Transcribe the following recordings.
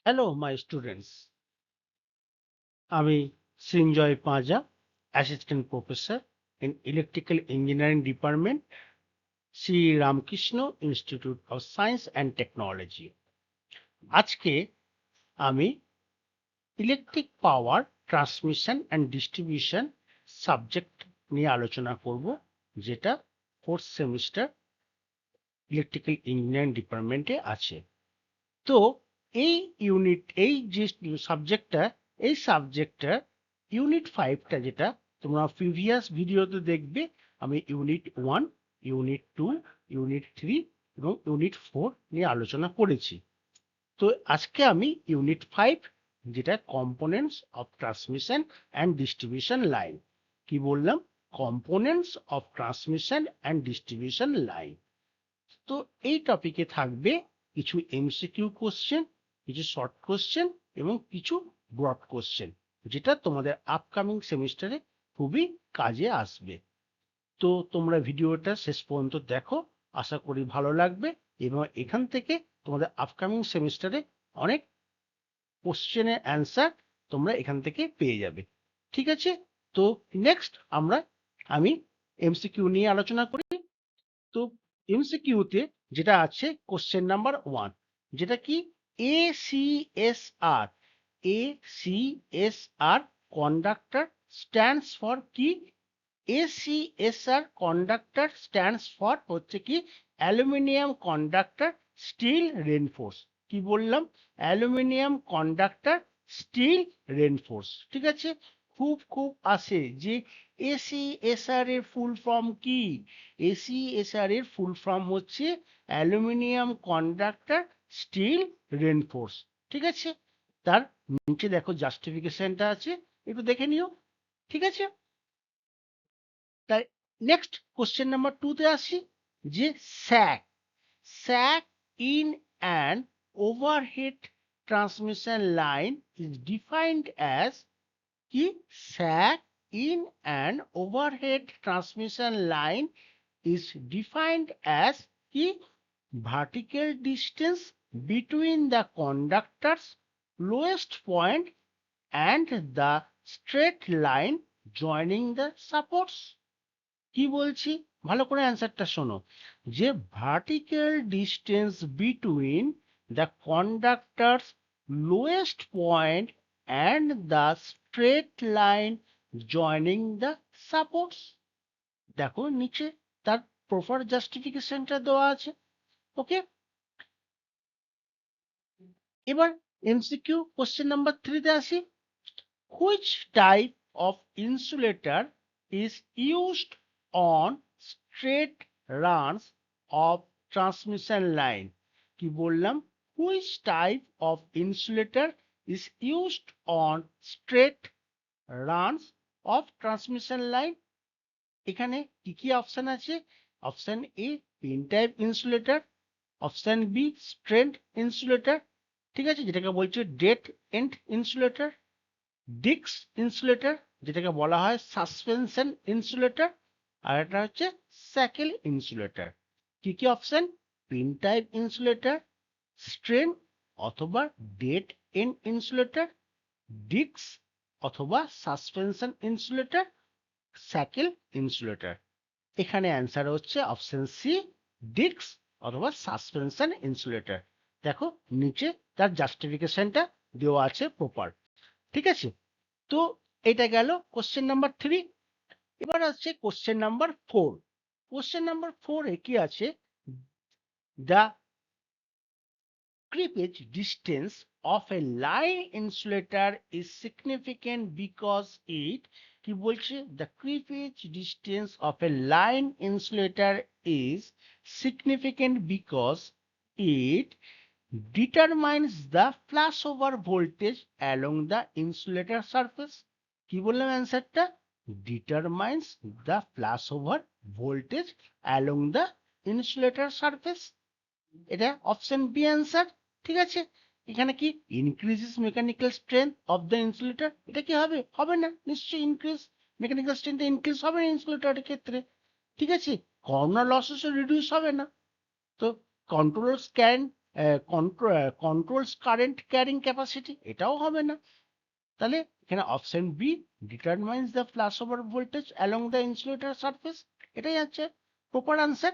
Hello, my students. আমি Srinjoy Panja, assistant professor in Electrical Engineering Department, Shri Ramakrishna institute of science and technology. আজকে আমি electric power transmission and distribution subject নিয়ে আলোচনা করব, যেটা ফোর্থ সেমিস্টার ইলেকট্রিক্যাল ইঞ্জিনিয়ারিং ডিপার্টমেন্টে আছে। তো এই যে সাবজেক্টটা ইউনিট 5টা, যেটা তোমরা প্রিভিয়াস ভিডিওতে দেখবে, আমি ইউনিট 1, ইউনিট 2, ইউনিট 3 এবং ইউনিট 4 নিয়ে আলোচনা করেছি। তো আজকে আমি ইউনিট 5, যেটা components of transmission and distribution line. কি বললাম? Components of transmission and distribution line. তো এই টপিকে থাকবে কিছু এমসিকিউ কোশ্চেন, কিছু শর্ট কোশ্চেন এবং কিছু ব্রড কোশ্চেন, যেটা তোমাদের আপকামিং সেমিস্টারে খুবই কাজে আসবে। তো তোমরা ভিডিওটা শেষ পর্যন্ত দেখো, আশা করি ভালো লাগবে এবং এখান থেকে তোমাদের আপকামিং সেমিস্টারে অনেক কোশ্চেনের অ্যান্সার তোমরা এখান থেকে পেয়ে যাবে। ঠিক আছে? তো নেক্সট আমি এমসিকিউ নিয়ে আলোচনা করি। তো এমসিকিউতে যেটা আছে কোশ্চেন নাম্বার 1, যেটা কি ACSR ACSR conductor stands for কি? ACSR কন্ডাক্টর স্ট্যান্ডস ফর হচ্ছে কি অ্যালুমিনিয়াম কন্ডাক্টর স্টিল রেনফোর্স। কি বললাম? Aluminium conductor steel reinforce. ঠিক আছে? খুব আসে যে ACSR এর ফুল ফর্ম কি? ACSR এর ফুল ফর্ম হচ্ছে অ্যালুমিনিয়াম কন্ডাক্টর স্টিল রেনফোর্স। ঠিক আছে? তার নিচে দেখো জাস্টিফিকেশনটা আছে, একটু দেখে নিও। ঠিক আছে? তাই নেক্সট কোশ্চেন নাম্বার 2-তে আসি, যে sag sag in an overhead transmission line is defined as কি? Sag in an overhead transmission line is defined as কি? Vertical distance between the conductor's lowest point and the straight line joining the supports. কি বলছি? ভালো করে অ্যান্সারটা শোনো, যে vertical distance between the কন্ডাক্টরস lowest point and the straight line joining the supports. দেখো নিচে তার প্রপার জাস্টিফিকেশনটা দেওয়া আছে। ওকে, এবার এমসিকিউ কোশ্চেন নাম্বার 3-তে আসি। Which type of insulator is used on straight runs of transmission line? কি বললাম? Which type of insulator is used on straight runs of transmission line? এখানে কি কি অপশন আছে? Option A pin type insulator, option B strain insulator, ঠিক আছে, যেটাকে বলছে ডেড এন্ড ইনসুলেটর, ডিক্স ইনসুলেটর, যেটাকে বলা হয় সাসপেনশন ইনসুলেটর, আর এটা হচ্ছে স্যাকেল ইনসুলেটর। কি কি option? Pin type insulator, strain অথবা ডেড এন্ড ইনসুলেটর, ডিক্স অথবা সাসপেনশন ইনসুলেটর, স্যাকেল ইনসুলেটর। এখানে অ্যান্সার হচ্ছে অপশন সি, ডিক্স অথবা সাসপেনশন ইনসুলেটর। দেখো নিচে তার জাস্টিফিকেশনটা দেওয়া আছে প্রপার। ঠিক আছে? তো এটা গেল কোশ্চেন নাম্বার 3। এবার আছে কোশ্চেন নাম্বার 4। কোশ্চেন নাম্বার 4 এ কি আছে? The creepage distance of a line insulator is significant because it কি বলছে? The creepage distance of a line insulator is significant because it determines the flashover voltage along the insulator surface. কি বললাম অ্যান্সারটা? Determines the flashover voltage along the insulator surface. এটা option B answer. ঠিক আছে? এখানে কি increases mechanical strength of the insulator, এটা কি হবে? হবে না, নিশ্চয়ই ইনক্রিজ মেকানিক্যাল স্ট্রেংথ ইনক্রিজ হবে না ইনসুলেটরের ক্ষেত্রে। ঠিক আছে? কর্নার লসেসও রিডিউস হবে না। তো controllers can controls current carrying capacity, এটাও হবে না। তাহলে এখানে option B determines the flash over voltage along the insulator surface, এটাই আছে প্রপার আনসার।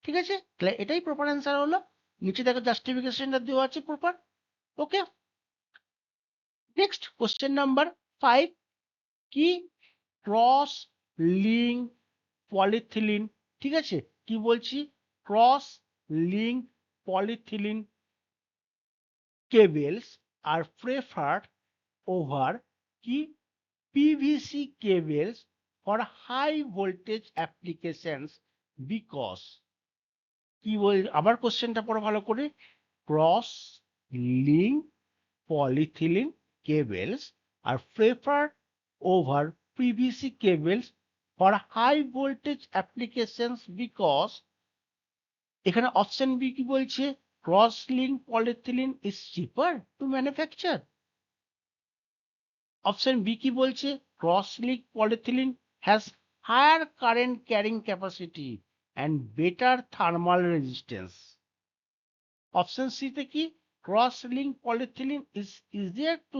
ঠিক আছে, তাহলে এটাই প্রপার আনসার হলো। নিচে দেখো জাস্টিফিকেশনটা দেওয়া আছে প্রপার। ওকে, নেক্সট কোশ্চেন নাম্বার 5, কি ক্রস লিঙ্ক পলিথিলিন। ঠিক আছে, কি বলছি, cross link polyethylene cables are preferred over কি PVC cables for high voltage applications because, কি বল, আবার কোশ্চেনটা পড়ো ভালো করে, cross link polyethylene cables are preferred over PVC cables for high voltage applications because, এখানে অপশন বি কি বলছে, cross link polyethylene is cheaper to manufacture. Option B কি বলছে, cross link polyethylene has higher current carrying capacity and better thermal resistance. Option C তে কি, cross link polyethylene is easier to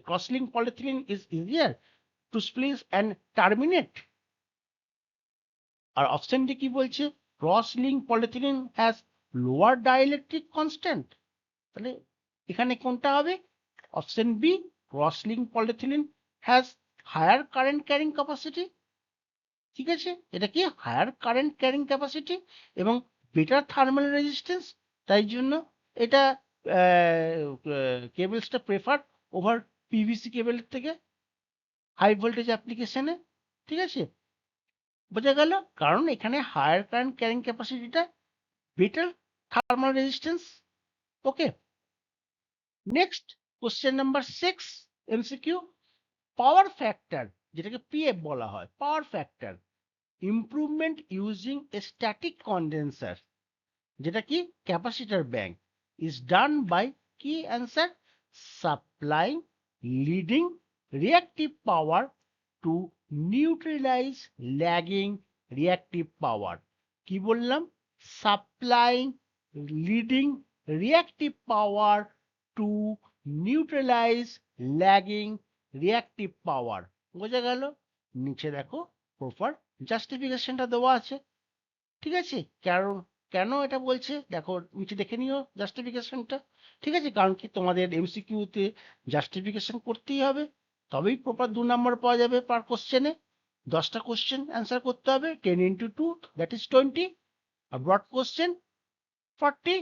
cross link polyethylene is easier to splice and terminate. আর option D কি বলছে, cross link polyethylene has lower dielectric constant. তাহলে এখানে কোনটা হবে, option B cross link polyethylene has higher current carrying capacity. ঠিক আছে, এটা কি হায়ার কারেন্ট ক্যারিং ক্যাপাসিটি এবং বেটার থার্মাল রেজিস্ট্যান্স, তাই জন্য এটা কেবলসটা প্রেফার ওভার পিভিসি কেবলের থেকে হাই ভোল্টেজ অ্যাপ্লিকেশনে। ঠিক আছে, বোঝা গেল, কারণ এখানে হায়ার কারেন্ট ক্যারিং ক্যাপাসিটিটা, better thermal resistance. Okay, next question number 6 MCQ, power factor, যেটাকে পিএফ বলা হয়, power factor improvement using a static condenser, যেটা কি capacitor bank, is done by, কি answer, supplying leading reactive power to neutralise lagging reactive power. কি বললাম, supplying leading reactive power to neutralise lagging reactive power. বোঝা গেল, নিচে দেখো proper জাস্টিফিকেশনটা দেওয়া আছে। ঠিক আছে, কারণ কেন এটা বলছে দেখো, নিচে দেখে নিও জাস্টিফিকেশনটা। ঠিক আছে, কারণ কি তোমাদের এমসিকিউতে জাস্টিফিকেশন করতেই হবে, তবেই প্রপার 2 নম্বর পাওয়া যাবে পার কোশ্চেনে। 10টা কোশ্চেন অ্যান্সার করতে হবে, 10 into 2 দ্যাট ইজ 20, আর ব্রড কোশ্চেন 40,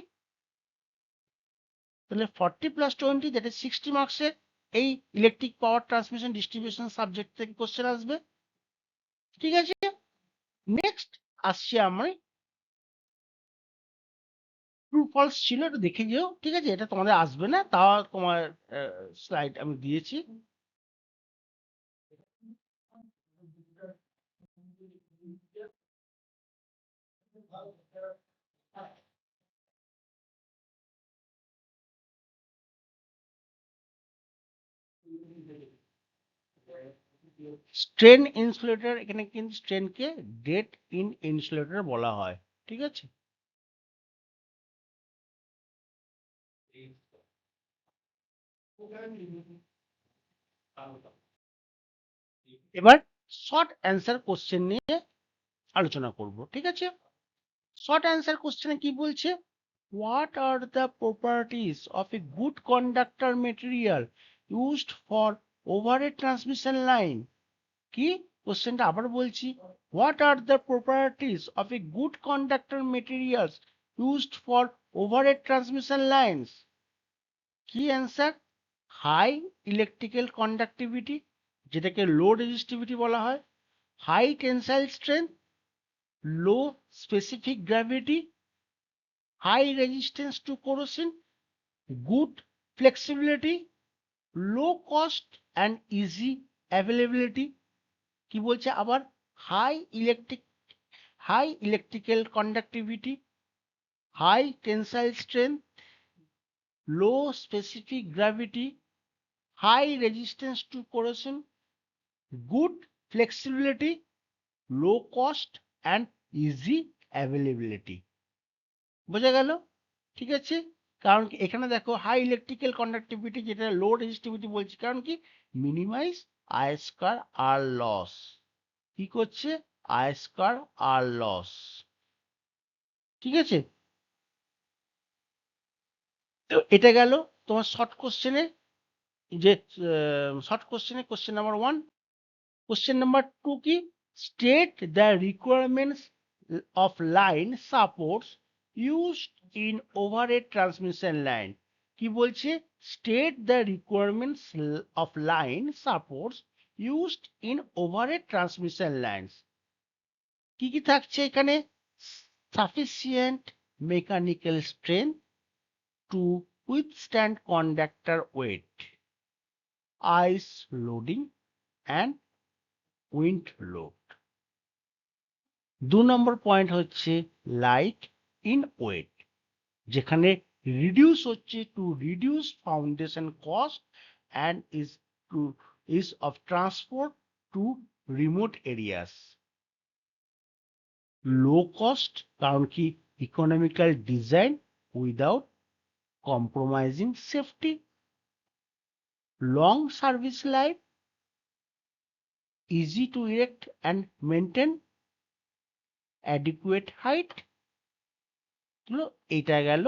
তাহলে 40 + 20 দ্যাট ইজ 60 মার্কসের এই electric power transmission distribution subject থেকে কোশ্চেন আসবে। ঠিক আছে, নেক্সট আসছি আমি, ট্রু ফলস ছিল, এটা দেখে যেও। ঠিক আছে, এটা তোমাদের আসবে না, তাও তোমার স্লাইড আমি দিয়েছি। স্ট্রেন ইনসুলেটর, এখানে কিন্তু স্ট্রেনকে ডেড ইন ইনসুলেটর বলা হয়। ঠিক আছে, এবার শর্ট অ্যান্সার কোশ্চেন নিয়ে আলোচনা করব। ঠিক আছে, শর্ট অ্যান্সার কোশ্চেনে কি বলছে, what are the properties of a good conductor material used for overhead transmission line. কি, কোশ্চেনটা আবার বলছি, what are the properties of a good conductor materials used for overhead transmission lines. কি অ্যান্সার, হাই ইলেকট্রিক্যাল কন্ডাক্টিভিটি, যেটাকে low resistivity বলা হয়, high tensile strength, low specific gravity, high resistance to corrosion, good flexibility, low cost and easy availability. কি বলছে আবার, high electrical conductivity, high tensile strength, low specific gravity, high resistance to corrosion, good flexibility, low cost and easy availability. বোঝা গেল? ঠিক আছে, কারণ কি এখানে দেখো হাই ইলেকট্রিক্যাল কন্ডাক্টিভিটি, যেটা লো রেজিস্টিভিটি বলছি, কারণ কি minimise I square R loss. কি করছে? I square R loss. ঠিক আছে, তো এটা গেল তোমার শর্ট কোশ্চেনে, যে শর্ট কোশ্চেনে কোশ্চেন নাম্বার 1। কোশ্চেন নাম্বার 2 কি? State the requirements of line supports used in overhead transmission line. কি বলছে? State the requirements of line supports used in overhead transmission lines. কি কি থাকছে এখানে? Sufficient mechanical strength to withstand conductor weight, ice loading and wind load। 2 নম্বর point হচ্ছে light in weight, যেখানে reduce হচ্ছে to reduce foundation cost and ease of transport to remote areas. Low cost, কারণ কি economical design without compromising safety. Long service life, easy to erect and maintain, adequate height। এটা গেল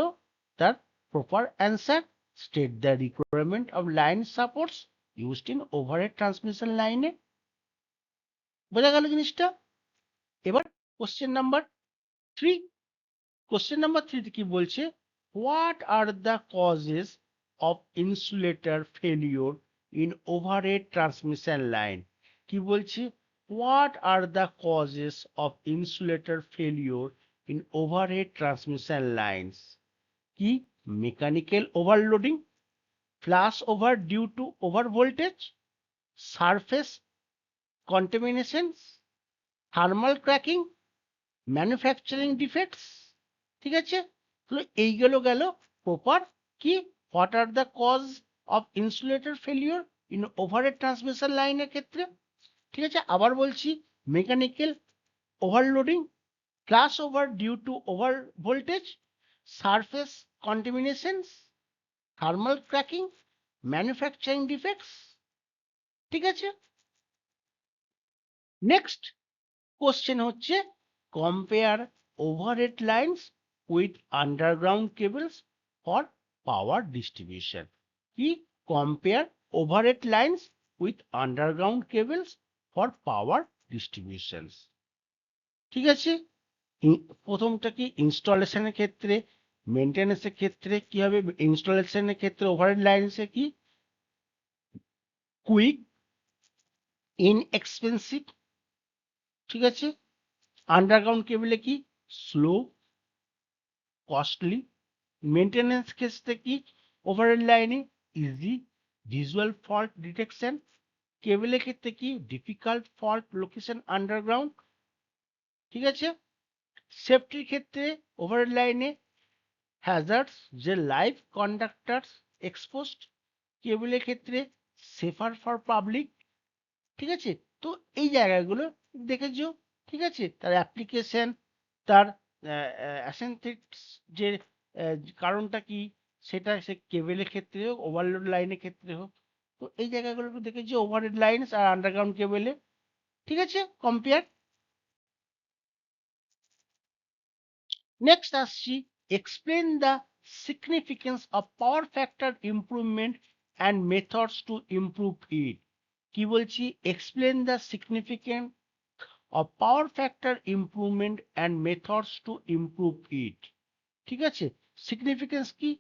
তার proper answer. State the requirement of line supports used in overhead transmission লাইনে। বোঝা গেল জিনিসটা? এবার কোশ্চেন নাম্বার 3। কোশ্চেন নাম্বার 3 কি বলছে? What are the causes of insulator failure in overhead transmission line. কি বলছে? What are the causes of insulator failure in overhead transmission lines? কি? Mechanical overloading, flash over due to over voltage, surface contaminations, thermal cracking, manufacturing defects. ঠিক আছে, তাহলে এইগুলো গেল proper কি what are the cause of insulator failure in overhead transmission লাইনের ক্ষেত্রে। ঠিক আছে, আবার বলছি, mechanical overloading, flash over due to over voltage, surface contaminations, thermal cracking, manufacturing defects. ঠিক আছে, নেক্সট কোশ্চেন হচ্ছে compare overhead lines with underground cables for power distribution. কি? Compare overhead lines with underground cables for power distribution. ঠিক আছে, প্রথমটা কি ইনস্টলেশনের ক্ষেত্রে, মেনটেন্যান্সের ক্ষেত্রে কি হবে? ইনস্টলেশনের ক্ষেত্রে ওভারহেড লাইনসে কি কুইক, ইনএক্সপেন্সিভ। ঠিক আছে, আন্ডারগ্রাউন্ড কেবলে কি স্লো, কস্টলি। মেনটেন্যান্স ক্ষেত্রে কি ওভারহেড লাইনে ইজি, ভিজুয়াল ফল্ট ডিটেকশন। কেবলের ক্ষেত্রে কি ডিফিকাল্ট ফল্ট লোকেশন আন্ডারগ্রাউন্ড। ঠিক আছে, সেফটির ক্ষেত্রে ওভারহেড লাইনে হ্যাজার্ডস, যে লাইভ কন্ডাক্টরস এক্সপোজড। কেবলের ক্ষেত্রে সেফার ফর পাবলিক। ঠিক আছে, তো এই জায়গাগুলো দেখেছো। ঠিক আছে, তার অ্যাপ্লিকেশন, তার অ্যাসেন্টিক্স, যে কারণটা কি, সেটা সে কেবলের ক্ষেত্রে হোক, ওভারলোড লাইনের ক্ষেত্রে হোক। তো এই জায়গাগুলো দেখেছি ওভারহেড লাইনস আর আন্ডারগ্রাউন্ড কেবলে। ঠিক আছে, কম্পেয়ার। নেক্সট আসছি, explain the significance of power factor improvement and methods to improve it. কি বলছি? Explain the significance of power factor improvement and methods to improve it। ঠিক আছে, সিগনিফিকেন্স কি?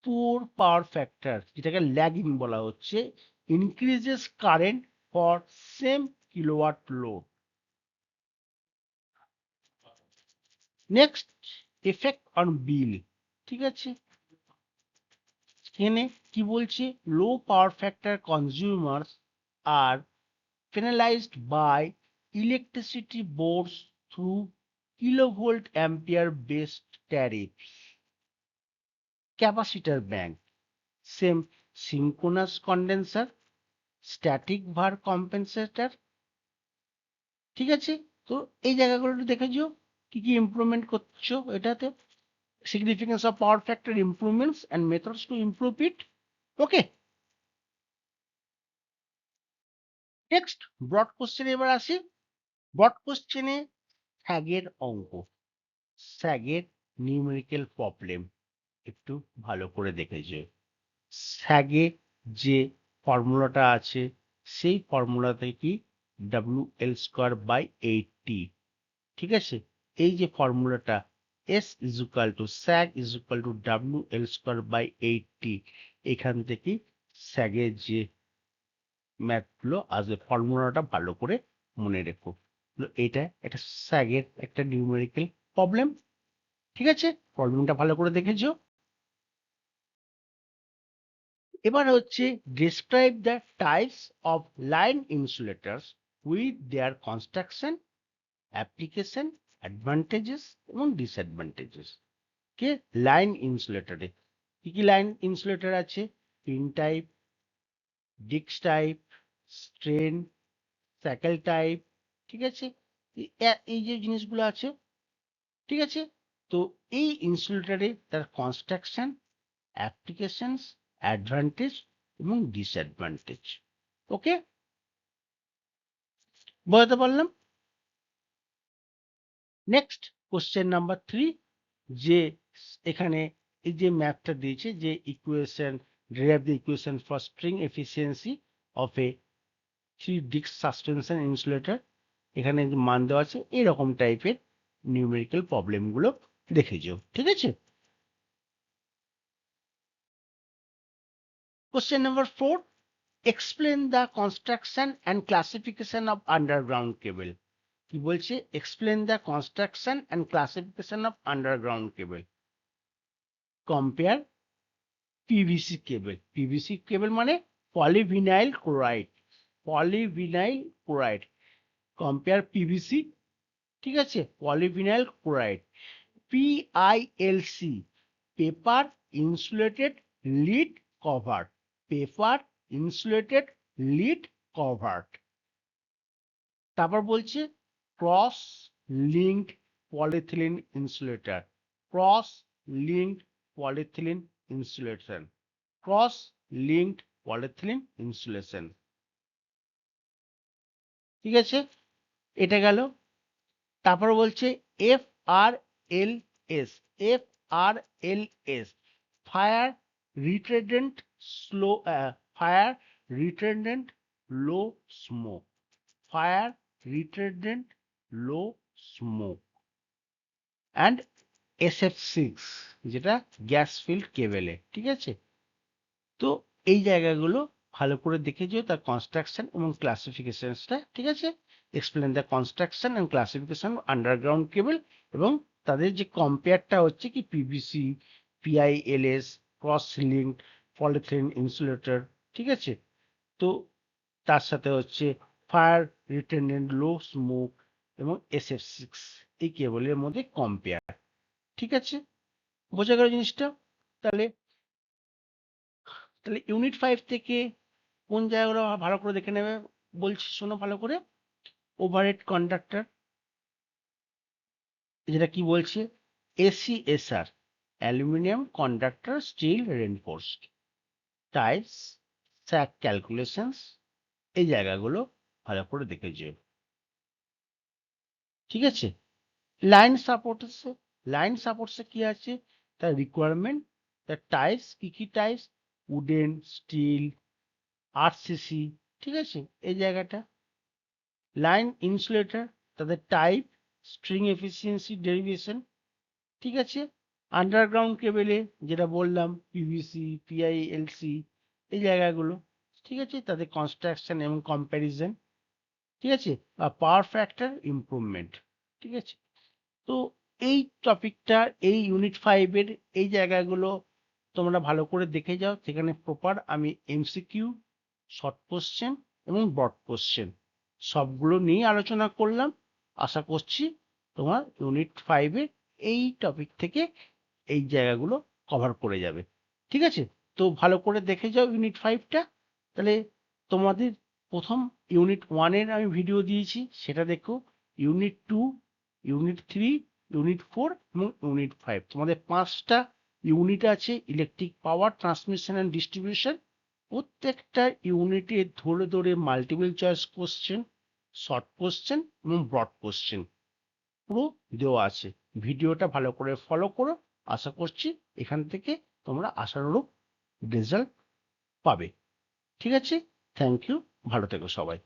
পুর পাওয়ার ফ্যাক্টর, যেটাকে ল্যাগিং বলা হচ্ছে, increases current for same kilowatt load. Next, effect on bill. ঠিক আছে, এখানে কি বলছে? Low power factor consumers are penalized by electricity boards through kilovolt ampere based tariffs। Capacitor bank, same synchronous condenser, static var compensator। ঠিক আছে, তো এই জায়গাগুলো একটু দেখে যাও কি কি ইমপ্রুভমেন্ট করছো এটাতে। significance of power factor improvements and methods to improve it. Okay, next broad question এবার আসি। ব্রড কোশ্চেনে স্যাগের অঙ্ক, স্যাগের নিউমেরিক্যাল প্রবলেম একটু ভালো করে দেখেছে। স্যাগে যে ফর্মুলাটা আছে সেই ফর্মুলাতে কি WL²/8T, ঠিক আছে? এই যে ফর্মুলাটা S = স্যাগ = WL²/8T, এখান থেকে স্যাগের যে ম্যাথগুলো আসবে ফর্মুলাটা ভালো করে মনে রেখো। এটা একটা স্যাগের একটা নিউমেরিক্যাল প্রবলেম, ঠিক আছে? প্রবলেমটা ভালো করে দেখেছো। এবার হচ্ছে describe the types of line insulators with their construction, application, advantages এবং disadvantages. কে লাইন ইনসুলেটরে কি কি লাইন ইনসুলেটর আছে? Pin type, disc type, strain, shackle type, ঠিক আছে? এই যে জিনিসগুলো আছে, ঠিক আছে? তো এই ইনসুলেটরে তার কনস্ট্রাকশন, অ্যাপ্লিকেশনস, অ্যাডভান্টেজ এবং ডিসঅ্যাডভান্টেজ। ওকে, বোঝাতে পারলাম? নেক্সট কোশ্চেন নাম্বার 3, যে এখানে এই যে ম্যাপটা দিয়েছে যে equation, derive the equation for string efficiency of a 3-disc suspension insulator, এখানে যে মান দেওয়া আছে এরকম টাইপের নিউমেরিক্যাল প্রবলেম গুলো দেখেছো, ঠিক আছে? Question number 4, explain the construction and classification of underground cable. কি বলছে? explain the construction and classification of underground cable. compare PVC cable. PVC cable মানে polyvinyl chloride, polyvinyl chloride. compare PVC, ঠিক আছে? polyvinyl chloride, PILC, paper insulated lid cover, paper insulated lid cover. তারপর বলছে cross linked polyethylene insulator, cross linked polyethylene insulation, cross linked polyethylene insulation, ঠিক আছে? এটা গেল। তারপর বলছে FRLS, FRLS, fire retardant slow, fire retardant low smoke, fire retardant low smoke, and SF6 যেটা gas field কেবেলে, ঠিক আছে? তো এই জায়গাগুলো ভালো করে দেখেছো, তার কনস্ট্রাকশন এবং ক্লাসিফিকেশনসটা, ঠিক আছে? Explain the construction and classification underground cable, এবং তাদের যে কম্পেয়ারটা হচ্ছে কি PVC, PILS, cross linked polyethylene insulator, ঠিক আছে? তো তার সাথে হচ্ছে ফায়ার রিটার্ডেন্ট লো স্মোক এবং SF6, এই কেবলের মধ্যে কম্পেয়ার, ঠিক আছে? বোঝা গেল জিনিসটা? তাহলে তাহলে ইউনিট 5 থেকে কোন জায়গাগুলো ভালো করে দেখে নেবে বলছি, শোনো ভালো করে। ওভারহেড কন্ডাক্টর, যেটা কি বলছে? ACSR, aluminium conductor steel reinforced, types, sag calculations, এই জায়গাগুলো ভালো করে দেখেছো, ঠিক আছে? লাইন সাপোর্টসে, লাইন সাপোর্টসে কি আছে? তার রিকোয়ারমেন্ট, তার টাইপস, কি কি টাইপস? উডেন, স্টিল, RCC, ঠিক আছে? এই জায়গাটা। লাইন ইনসুলেটর, তাদের টাইপ, স্ট্রিং এফিসিয়েন্সি ডেরিভেশন, ঠিক আছে? আন্ডারগ্রাউন্ড কেবেলে যেটা বললাম PVC, PILC, এই জায়গাগুলো, ঠিক আছে? তাদের কনস্ট্রাকশন এবং কম্প্যারিজন, ঠিক আছে? আর পাওয়ার ফ্যাক্টর ইমপ্রুভমেন্ট, ঠিক আছে? তো এই টপিকটা, এই ইউনিট 5 এর এই জায়গাগুলো তোমরা ভালো করে দেখে যাও, সেখানে প্রপার আমি MCQ, শর্ট কোশ্চেন এবং ব্রড কোশ্চেন সবগুলো নিয়ে আলোচনা করলাম। আশা করছি তোমার ইউনিট 5 এর এই টপিক থেকে এই জায়গাগুলো কভার করে যাবে, ঠিক আছে? তো ভালো করে দেখে যাও ইউনিট 5টা। তাহলে তোমাদের প্রথম ইউনিট 1 এর আমি ভিডিও দিয়েছি, সেটা দেখো। ইউনিট 2, ইউনিট 3, ইউনিট 4 এবং ইউনিট 5। তোমাদের 5টা ইউনিট আছে electric power transmission and distribution. প্রত্যেকটা ইউনিটে ধরে ধরে multiple choice question, short question এবং ব্রড কোশ্চেন পুরো দেওয়া আছে। ভিডিওটা ভালো করে ফলো করো। আশা করছি এখান থেকে তোমরা আশানুরূপ রেজাল্ট পাবে। ঠিক আছে, থ্যাংক ইউ, ভালো থেকো সবাই।